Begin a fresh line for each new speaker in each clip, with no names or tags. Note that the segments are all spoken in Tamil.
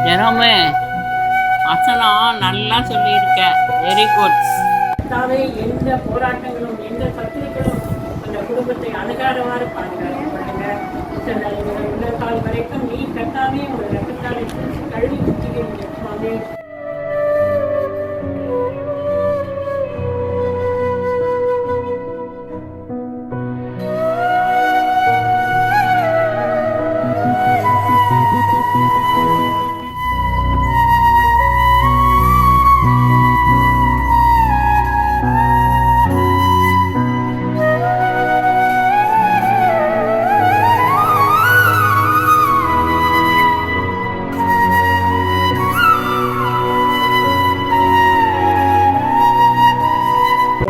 ஜெரோமே, வசனம் நல்லா சொல்லியிருக்க. Very good.
கர்த்தாவே எந்த போராட்டங்களும் எந்த சத்துருக்களும் அந்த குடும்பத்தை அணுகாதவாறு பண்ணுங்க. உள்ள கால் வரைக்கும் நீ கர்த்தாவே ஒரு ரத்தத்தாலை கழுவி குத்திக்கிறீங்க சுவாமி.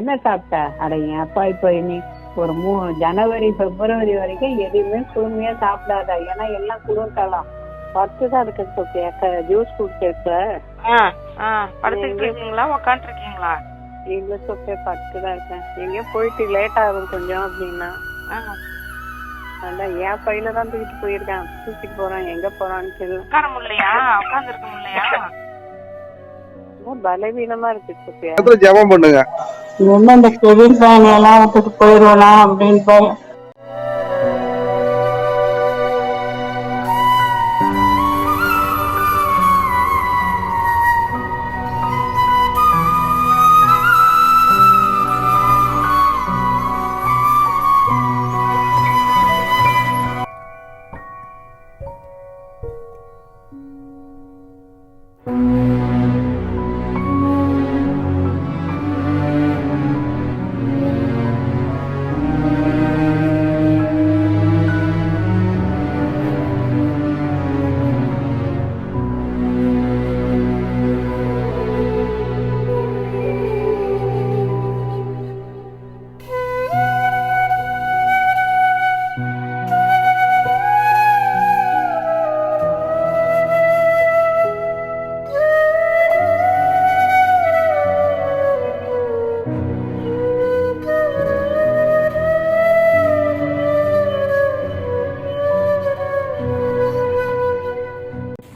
என்ன சாப்பிட்ட? அட என் அப்பா இப்போ இனி ஒரு ஜனவரி பிப்ரவரி வரைக்கும் எதுவுமே குளுமையா சாப்பிடாத. ஏன்னா எல்லாம் குளிர்காலம். பத்துதான் இருக்கு சோப்பியா. ஜூஸ் குடிச்சிருக்க?
படுத்துருக்கீங்களா உக்காந்துருக்கீங்களா?
இல்ல சோப்பியா, பத்துதான் இருக்கேன். எங்கேயோ போயிட்டு லேட் ஆகும் கொஞ்சம் அப்படின்னா அதான் என் பையில தான் தூக்கிட்டு போயிருக்கேன். தூக்கிட்டு போறான், எங்க போறான்னு தெரியல.
உட்கார முடியலையா? உட்காந்துருக்க முடியலையா?
பலவீனமா இருக்கு சோப்பியா.
ஜெபம் பண்ணுங்க.
என்ன இந்த கெவில் ஃபேன் எல்லாம் விட்டுட்டு போயிடுவேனா அப்படின்னு.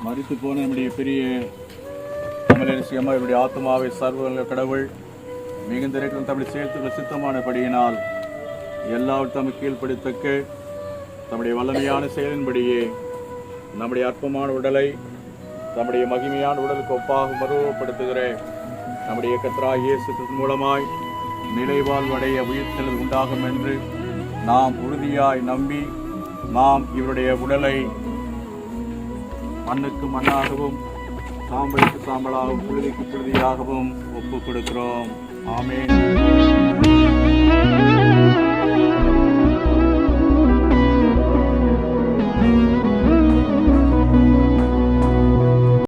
மரித்து போன நம்முடைய பெரிய கமலரிசியம்மா இவருடைய ஆத்மாவை சர்வ கடவுள் மிகுந்த தமிழ் சேர்த்து சித்தமானபடியினால் எல்லாவற்றும் தமக்கு கீழ்ப்படுத்தக்க நம்முடைய வல்லமையான செயலின்படியே நம்முடைய அற்பமான உடலை நம்முடைய மகிமையான உடலுக்கு ஒப்பாக மறுவப்படுத்துகிற நம்முடைய கர்த்தராகிய இயேசு மூலமாய் நிலைவாழ்வடைய உயிர்த்தெழுதல் உண்டாகும் என்று நாம் உறுதியாய் நம்பி நாம் இவருடைய உடலை மண்ணுக்கு மண்ணாகவும் சாம்பலுக்கு சாம்பலாகவும் புழுதிக்கு புழுதியாகவும் ஒப்புக் கொடுக்கிறோம். ஆமென்.